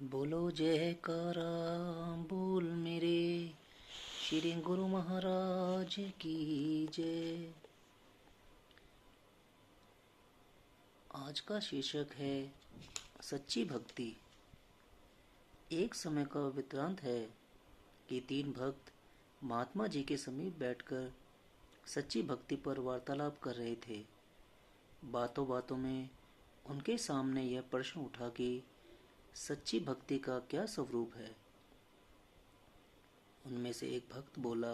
बोलो जयकारा बोल मेरे श्री गुरु महाराज की जय। आज का शीर्षक है सच्ची भक्ति। एक समय का वृत्तांत है कि तीन भक्त महात्मा जी के समीप बैठकर सच्ची भक्ति पर वार्तालाप कर रहे थे। बातों बातों में उनके सामने यह प्रश्न उठा कि सच्ची भक्ति का क्या स्वरूप है। उनमें से एक भक्त बोला,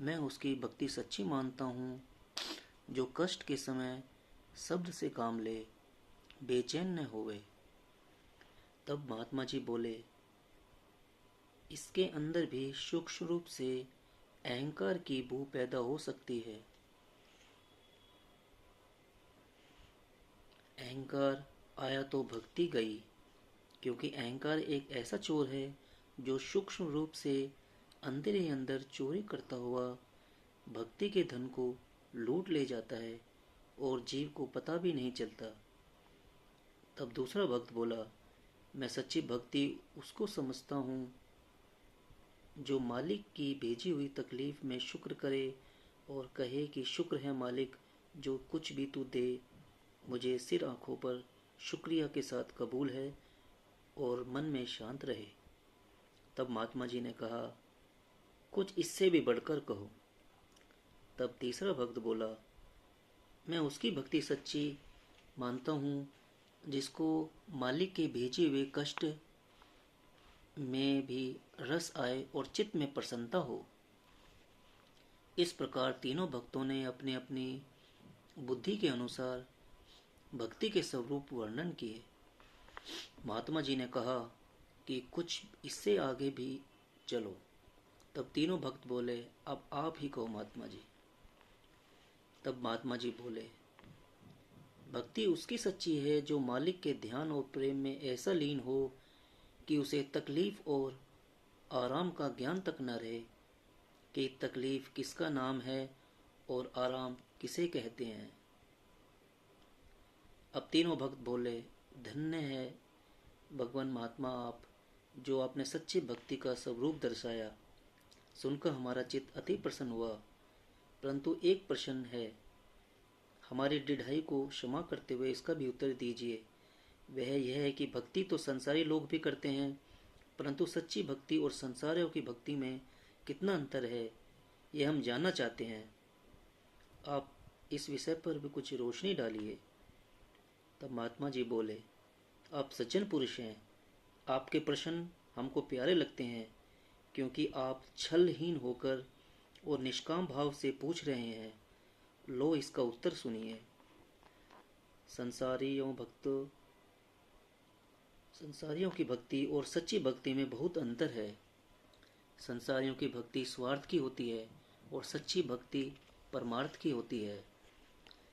मैं उसकी भक्ति सच्ची मानता हूँ जो कष्ट के समय शब्द से काम ले, बेचैन न होवे। तब महात्मा जी बोले, इसके अंदर भी सूक्ष्म रूप से अहंकार की बू पैदा हो सकती है। अहंकार आया तो भक्ति गई, क्योंकि अहंकार एक ऐसा चोर है जो सूक्ष्म रूप से अंदर ही अंदर चोरी करता हुआ भक्ति के धन को लूट ले जाता है और जीव को पता भी नहीं चलता। तब दूसरा भक्त बोला, मैं सच्ची भक्ति उसको समझता हूँ जो मालिक की भेजी हुई तकलीफ में शुक्र करे और कहे कि शुक्र है मालिक, जो कुछ भी तू दे मुझे सिर आंखों पर शुक्रिया के साथ कबूल है और मन में शांत रहे। तब महात्मा जी ने कहा, कुछ इससे भी बढ़कर कहो। तब तीसरा भक्त बोला, मैं उसकी भक्ति सच्ची मानता हूँ जिसको मालिक के भेजे हुए कष्ट में भी रस आए और चित्त में प्रसन्नता हो। इस प्रकार तीनों भक्तों ने अपनी अपनी बुद्धि के अनुसार भक्ति के स्वरूप वर्णन किए। महात्मा जी ने कहा कि कुछ इससे आगे भी चलो। तब तीनों भक्त बोले, अब आप ही कहो महात्मा जी। तब महात्मा जी बोले, भक्ति उसकी सच्ची है जो मालिक के ध्यान और प्रेम में ऐसा लीन हो कि उसे तकलीफ और आराम का ज्ञान तक न रहे कि तकलीफ किसका नाम है और आराम किसे कहते हैं। अब तीनों भक्त बोले, धन्य है भगवान महात्मा आप, जो आपने सच्ची भक्ति का स्वरूप दर्शाया। सुनकर हमारा चित्त अति प्रसन्न हुआ, परंतु एक प्रश्न है, हमारी ढिठाई को क्षमा करते हुए इसका भी उत्तर दीजिए। वह यह है कि भक्ति तो संसारी लोग भी करते हैं, परंतु सच्ची भक्ति और संसारियों की भक्ति में कितना अंतर है, यह हम जानना चाहते हैं। आप इस विषय पर भी कुछ रोशनी डालिए। तब महात्मा जी बोले, आप सज्जन पुरुष हैं, आपके प्रश्न हमको प्यारे लगते हैं, क्योंकि आप छलहीन होकर और निष्काम भाव से पूछ रहे हैं। लो इसका उत्तर सुनिए। संसारियों की भक्ति और सच्ची भक्ति में बहुत अंतर है। संसारियों की भक्ति स्वार्थ की होती है और सच्ची भक्ति परमार्थ की होती है।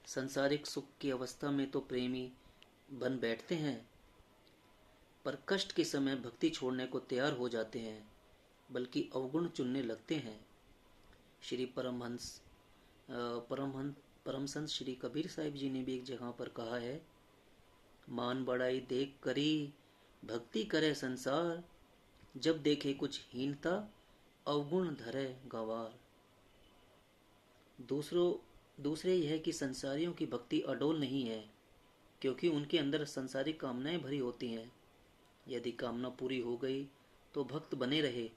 संसारिक सुख की अवस्था में तो प्रेमी बन बैठते हैं, पर कष्ट के समय भक्ति छोड़ने को तैयार हो जाते हैं, बल्कि अवगुण चुनने लगते हैं। श्री परमहंस श्री कबीर साहिब जी ने भी एक जगह पर कहा है, मान बढ़ाई देख करी भक्ति करे संसार, जब देखे कुछ हीनता अवगुण धरे गंवार। दूसरे यह कि संसारियों की भक्ति अडोल नहीं है, क्योंकि उनके अंदर संसारिक कामनाएं भरी होती हैं। यदि कामना पूरी हो गई तो भक्त बने रहे,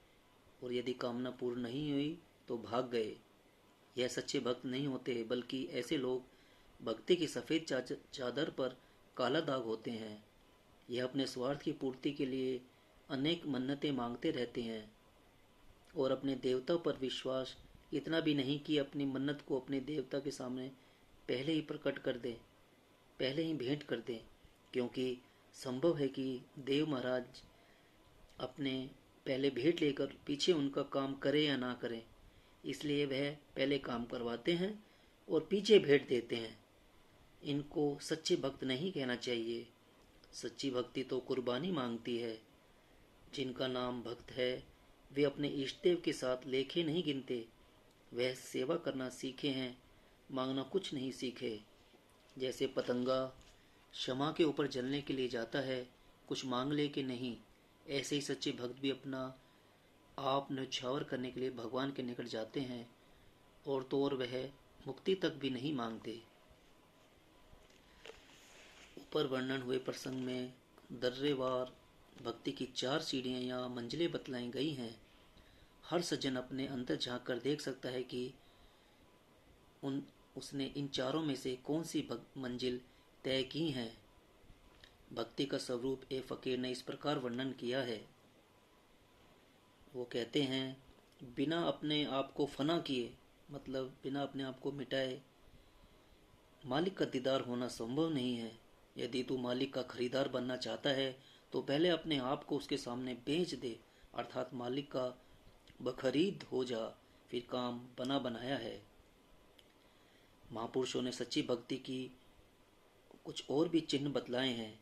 और यदि कामना पूर्ण नहीं हुई तो भाग गए। यह सच्चे भक्त नहीं होते, बल्कि ऐसे लोग भक्ति की सफ़ेद चादर पर काला दाग होते हैं। यह अपने स्वार्थ की पूर्ति के लिए अनेक मन्नतें मांगते रहते हैं और अपने देवता पर विश्वास इतना भी नहीं कि अपनी मन्नत को अपने देवता के सामने पहले ही प्रकट कर दें, पहले ही भेंट कर दें, क्योंकि संभव है कि देव महाराज अपने पहले भेंट लेकर पीछे उनका काम करें या ना करें, इसलिए वह पहले काम करवाते हैं और पीछे भेंट देते हैं। इनको सच्चे भक्त नहीं कहना चाहिए। सच्ची भक्ति तो कुर्बानी मांगती है। जिनका नाम भक्त है वे अपने इष्ट देव के साथ लेखे नहीं गिनते। वह सेवा करना सीखे हैं, मांगना कुछ नहीं सीखे। जैसे पतंगा क्षमा के ऊपर जलने के लिए जाता है, कुछ मांग ले के नहीं, ऐसे ही सच्चे भक्त भी अपना आप न्यौछावर करने के लिए भगवान के निकट जाते हैं, और तो और वह मुक्ति तक भी नहीं मांगते। ऊपर वर्णन हुए प्रसंग में दर्रेवार भक्ति की 4 सीढ़ियां या मंजिलें बतलाई गई हैं। हर सज्जन अपने अंदर झांक कर देख सकता है कि उन उसने इन चारों में से कौन सी मंजिल तय की है। भक्ति का स्वरूप ए फकीर ने इस प्रकार वर्णन किया है। वो कहते हैं, बिना अपने आप को फना किए, मतलब बिना अपने आप को मिटाए, मालिक का दीदार होना संभव नहीं है। यदि तू मालिक का खरीदार बनना चाहता है तो पहले अपने आप को उसके सामने बेच दे, अर्थात मालिक का बखरीद हो जा, फिर काम बना बनाया है। महापुरुषों ने सच्ची भक्ति की कुछ और भी चिन्ह बतलाए हैं।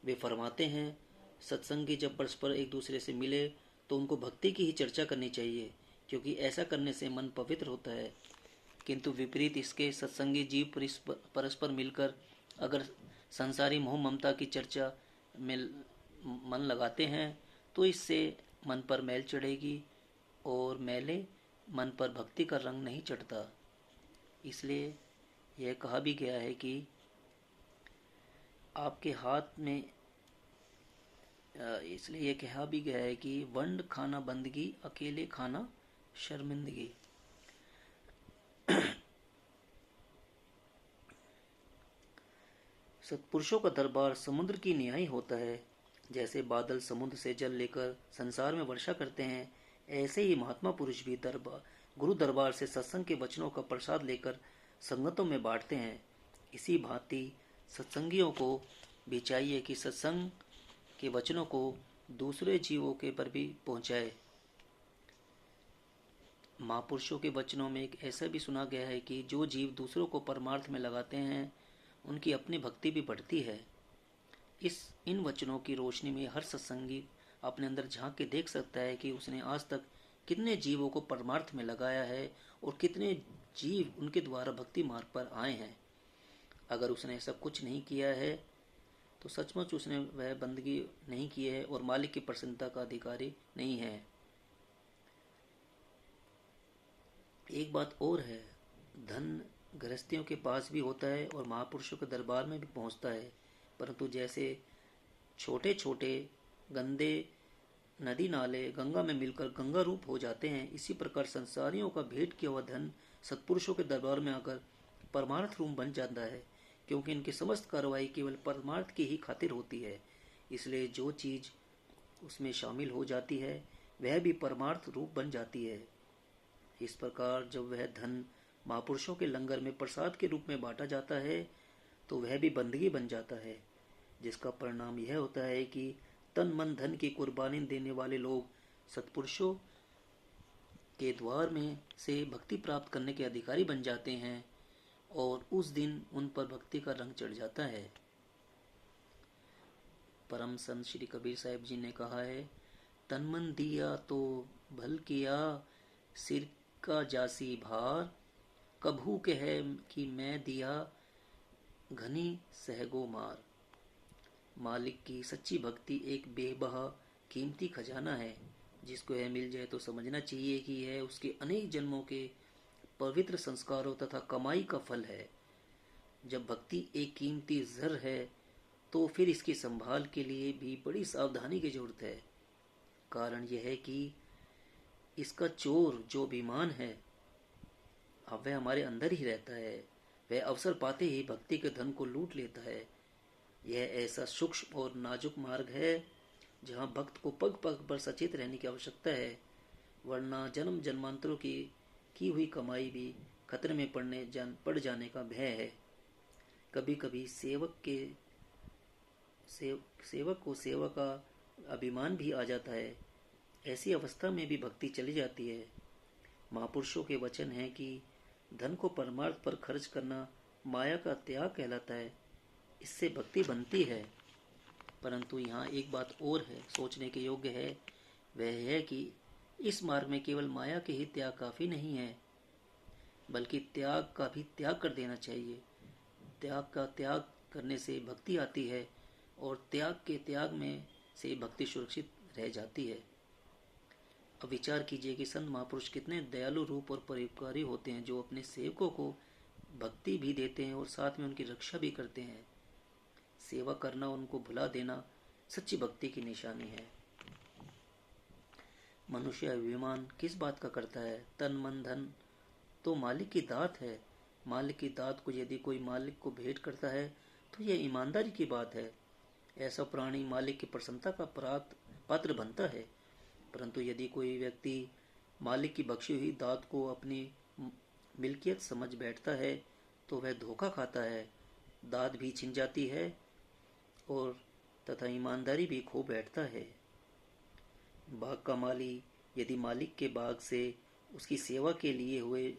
वे फरमाते हैं, सत्संगी जब परस्पर एक दूसरे से मिले तो उनको भक्ति की ही चर्चा करनी चाहिए, क्योंकि ऐसा करने से मन पवित्र होता है। किंतु विपरीत इसके सत्संगी जीव परस्पर मिलकर अगर संसारी मोह ममता की चर्चा में मन लगाते हैं तो इससे मन पर मैल चढ़ेगी, और मैले मन पर भक्ति का रंग नहीं चढ़ता। इसलिए यह कहा भी गया है कि आपके हाथ में इसलिए यह कहा भी गया है कि वंड खाना बंदगी, अकेले खाना शर्मिंदगी। सत्पुरुषों का दरबार समुद्र की न्याय होता है। जैसे बादल समुद्र से जल लेकर संसार में वर्षा करते हैं, ऐसे ही महात्मा पुरुष भी गुरु दरबार से सत्संग के वचनों का प्रसाद लेकर संगतों में बांटते हैं। इसी भांति सत्संगियों को भी चाहिए कि सत्संग के वचनों को दूसरे जीवों के पर भी पहुंचाए। महापुरुषों के वचनों में एक ऐसा भी सुना गया है कि जो जीव दूसरों को परमार्थ में लगाते हैं उनकी अपनी भक्ति भी बढ़ती है। इन वचनों की रोशनी में हर सत्संगी अपने अंदर झांक के देख सकता है कि उसने आज तक कितने जीवों को परमार्थ में लगाया है और कितने जीव उनके द्वारा भक्ति मार्ग पर आए हैं। अगर उसने ऐसा कुछ नहीं किया है तो सचमुच उसने वह बंदगी नहीं की है और मालिक की प्रसन्नता का अधिकारी नहीं है। एक बात और है, धन गृहस्थियों के पास भी होता है और महापुरुषों के दरबार में भी पहुंचता है, परंतु जैसे छोटे छोटे गंदे नदी नाले गंगा में मिलकर गंगा रूप हो जाते हैं, इसी प्रकार संसारियों का भेंट किया हुआ धन सत्पुरुषों के दरबार में आकर परमार्थ रूप बन जाता है, क्योंकि इनकी समस्त कार्रवाई केवल परमार्थ की ही खातिर होती है। इसलिए जो चीज उसमें शामिल हो जाती है वह भी परमार्थ रूप बन जाती है। इस प्रकार जब वह धन महापुरुषों के लंगर में प्रसाद के रूप में बांटा जाता है तो वह भी बंदगी बन जाता है, जिसका परिणाम यह होता है कि तन मन धन की कुर्बानी देने वाले लोग सत्पुरुषों के द्वार में से भक्ति प्राप्त करने के अधिकारी बन जाते हैं और उस दिन उन पर भक्ति का रंग चढ़ जाता है। परम संत श्री कबीर साहिब जी ने कहा है, तन मन दिया तो भल किया, सिर का जासी भार, कभू कहे कि मैं दिया, घनी सहगो मार। मालिक की सच्ची भक्ति एक बेबहा कीमती खजाना है, जिसको यह मिल जाए तो समझना चाहिए कि यह उसके अनेक जन्मों के पवित्र संस्कारों तथा कमाई का फल है। जब भक्ति एक कीमती जर है तो फिर इसकी संभाल के लिए भी बड़ी सावधानी की जरूरत है। कारण यह है कि इसका चोर जो बेईमान है, अब वह हमारे अंदर ही रहता है। वह अवसर पाते ही भक्ति के धन को लूट लेता है। यह ऐसा सूक्ष्म और नाजुक मार्ग है जहाँ भक्त को पग पग पर सचेत रहने की आवश्यकता है, वरना जन्म जन्मांतरों की हुई कमाई भी खतरे में पड़ जाने का भय है। कभी कभी सेवक को सेवा का अभिमान भी आ जाता है। ऐसी अवस्था में भी भक्ति चली जाती है। महापुरुषों के वचन है कि धन को परमार्थ पर खर्च करना माया का त्याग कहलाता है, इससे भक्ति बनती है। परंतु यहाँ एक बात और है, सोचने के योग्य है, वह है कि इस मार्ग में केवल माया के ही त्याग काफी नहीं है, बल्कि त्याग का भी त्याग कर देना चाहिए। त्याग का त्याग करने से भक्ति आती है और त्याग के त्याग में से भक्ति सुरक्षित रह जाती है। अब विचार कीजिए कि संत महापुरुष कितने दयालु रूप और परोपकारी होते हैं, जो अपने सेवकों को भक्ति भी देते हैं और साथ में उनकी रक्षा भी करते हैं। सेवा करना, उनको भुला देना सच्ची भक्ति की निशानी है। मनुष्य अभिमान किस बात का करता है? तन मन धन तो मालिक की दात है। मालिक की दात को यदि कोई मालिक को भेंट करता है तो यह ईमानदारी की बात है। ऐसा प्राणी मालिक की प्रसन्नता का पात्र बनता है। परंतु यदि कोई व्यक्ति मालिक की बख्शी हुई दात को अपनी मिल्कियत समझ बैठता है तो वह धोखा खाता है, दात भी छिन जाती है और तथा ईमानदारी भी खो बैठता है। बाग का माली यदि मालिक के बाग से उसकी सेवा के लिए वह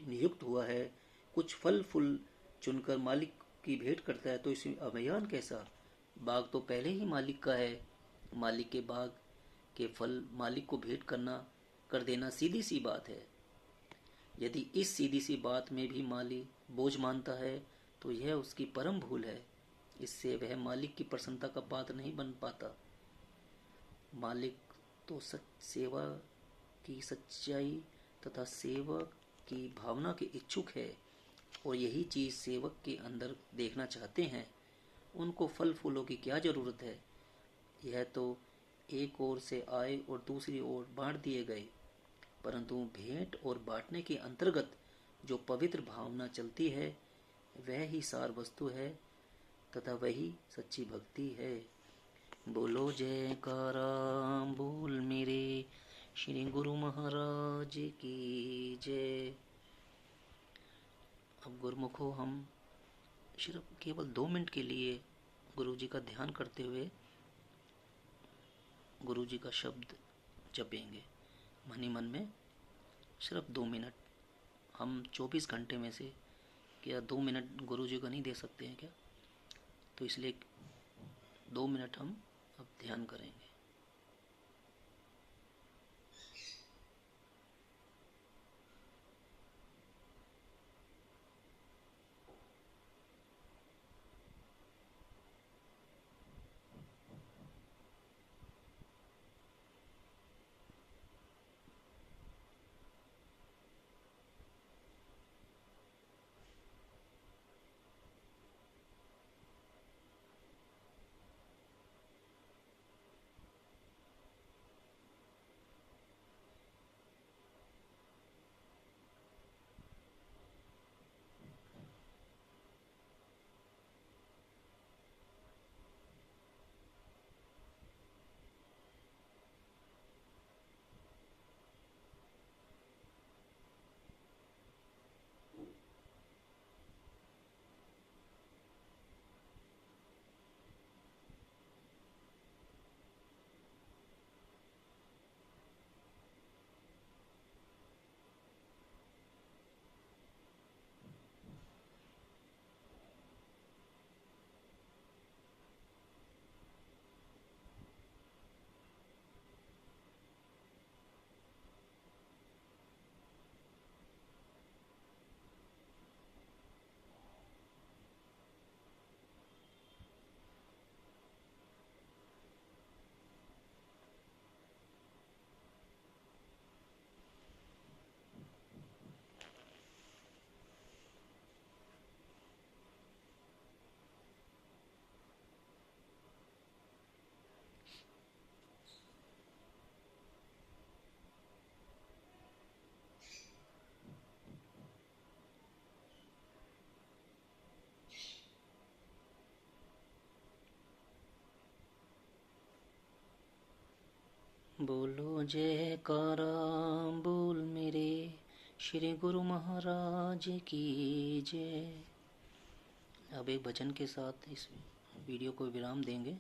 नियुक्त हुआ है, कुछ फल फूल चुनकर मालिक की भेंट करता है तो इसमें अभिमान कैसा? बाग तो पहले ही मालिक का है। मालिक के बाग के फल मालिक को भेंट कर देना सीधी सी बात है। यदि इस सीधी सी बात में भी माली बोझ मानता है तो यह उसकी परम भूल है। इससे वह मालिक की प्रसन्नता का पात्र नहीं बन पाता। मालिक तो सेवा की सच्चाई तथा सेवक की भावना के इच्छुक है और यही चीज सेवक के अंदर देखना चाहते हैं। उनको फल फूलों की क्या जरूरत है? यह तो एक ओर से आए और दूसरी ओर बांट दिए गए। परंतु भेंट और बांटने के अंतर्गत जो पवित्र भावना चलती है वह ही सार वस्तु है तथा वही सच्ची भक्ति है। बोलो जयकारा बोल मेरे श्री गुरु महाराज की जय। अब गुरुमुखो हम सिर्फ केवल 2 मिनट के लिए गुरु जी का ध्यान करते हुए गुरु जी का शब्द जपेंगे मन ही मन में। सिर्फ 2 मिनट। हम 24 घंटे में से क्या 2 मिनट गुरु जी को नहीं दे सकते हैं क्या? तो इसलिए 2 मिनट हम अब ध्यान करेंगे। बोलो जयकारा बोल मेरे श्री गुरु महाराज की जय। अब एक भजन के साथ इस वीडियो को विराम देंगे।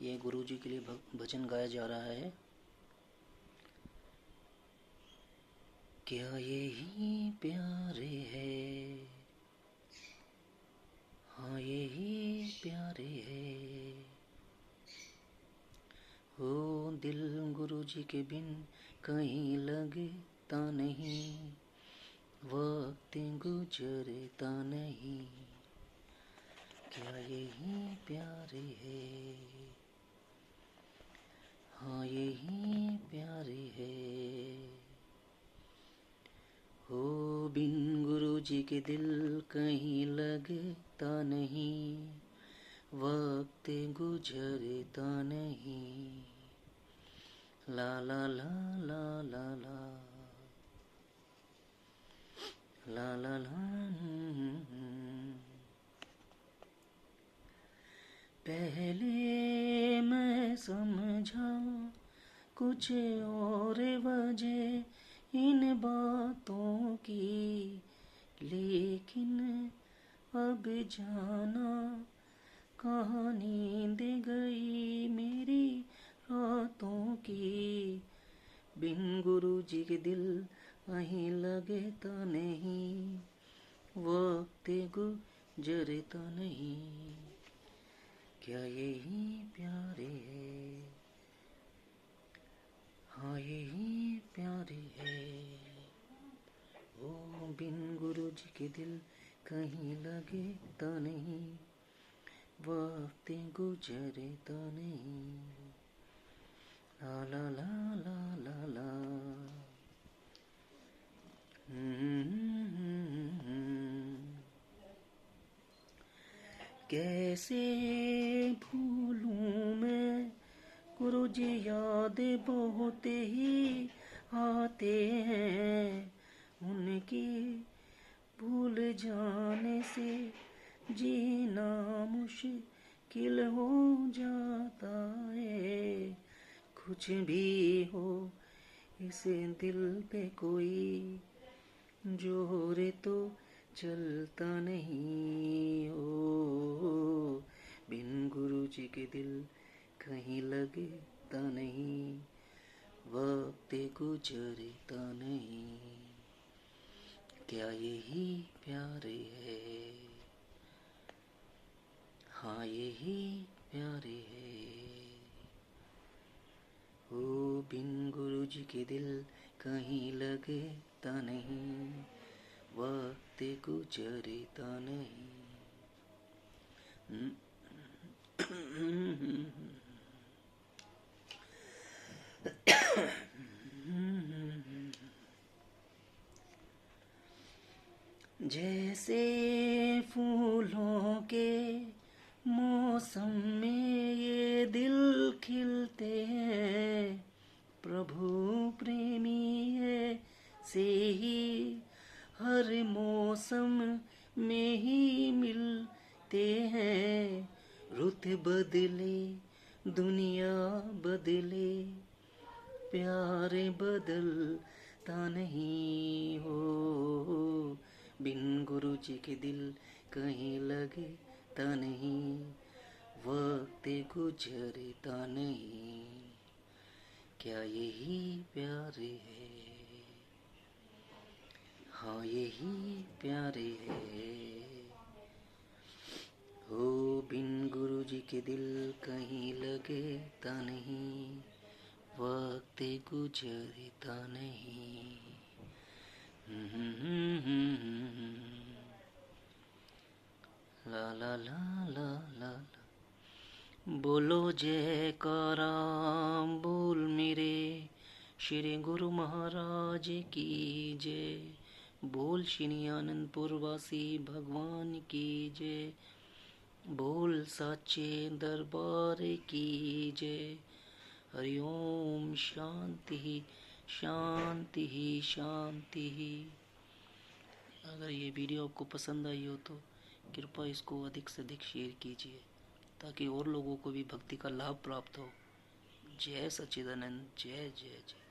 ये गुरु जी के लिए भजन गाया जा रहा है। क्या यही प्यारे है, हाँ यही प्यारे है। हो दिल गुरु जी के बिन कहीं लगता नहीं, वक्त गुजरता नहीं। क्या यही प्यारे है। हाँ यही प्यारे है। हो बिन गुरु जी के दिल कहीं लगता नहीं, वक्त गुजरता नहीं। ला ला ला ला ला ला ला ला ला। पहले मैं समझा कुछ और वजह इन बातों की, लेकिन अब जाना कहाँ नींद गई मेरी रातों की। बिन गुरु जी के दिल कहीं लगता नहीं, वक्त गुजरता नहीं। क्या यही प्यारे है? हाँ यही प्यारे है। ओ बिन गुरु जी के दिल कहीं लगता नहीं, वक्त गुजरता नहीं। ला ला ला ला ला ला। कैसे भूलूं मैं गुरु जी, याद बहुत ही आते हैं उनकी। भूल जाने से जीना मुश्किल हो जाता है। कुछ भी हो इस दिल पे कोई जोर तो चलता नहीं हो। बिन गुरु जी के दिल कहीं लगता नहीं, वक्त गुजरता नहीं। क्या यही प्यारे है? हाँ यही प्यारे है। ओ बिन गुरु जी के दिल कहीं लगता नहीं, वक्त गुजरता नहीं। जैसे फूलों के मौसम में ये दिल खिलते हैं, प्रभु प्रेमी है से ही हर मौसम में ही मिलते हैं। रुत बदले दुनिया बदले, प्यार बदलता नहीं हो। बिन गुरु जी के दिल कहीं लगता नहीं, वक्त गुजरता नहीं। क्या यही प्यारे है? हाँ यही प्यारे है। हो बिन गुरु जी के दिल कहीं लगता नहीं, वक्त गुजरता नहीं। ला ला ला ला ला। बोलो जयकारा बोल मेरे श्री गुरु महाराज की जय। बोल श्री आनंदपुर वासी भगवान की जय। बोल साचे दरबार की जय। हरि ओम। शांति शांति शांति। अगर ये वीडियो आपको पसंद आई हो तो कृपया इसको अधिक से अधिक शेयर कीजिए, ताकि और लोगों को भी भक्ति का लाभ प्राप्त हो। जय सच्चिदानंद। जय जय जय।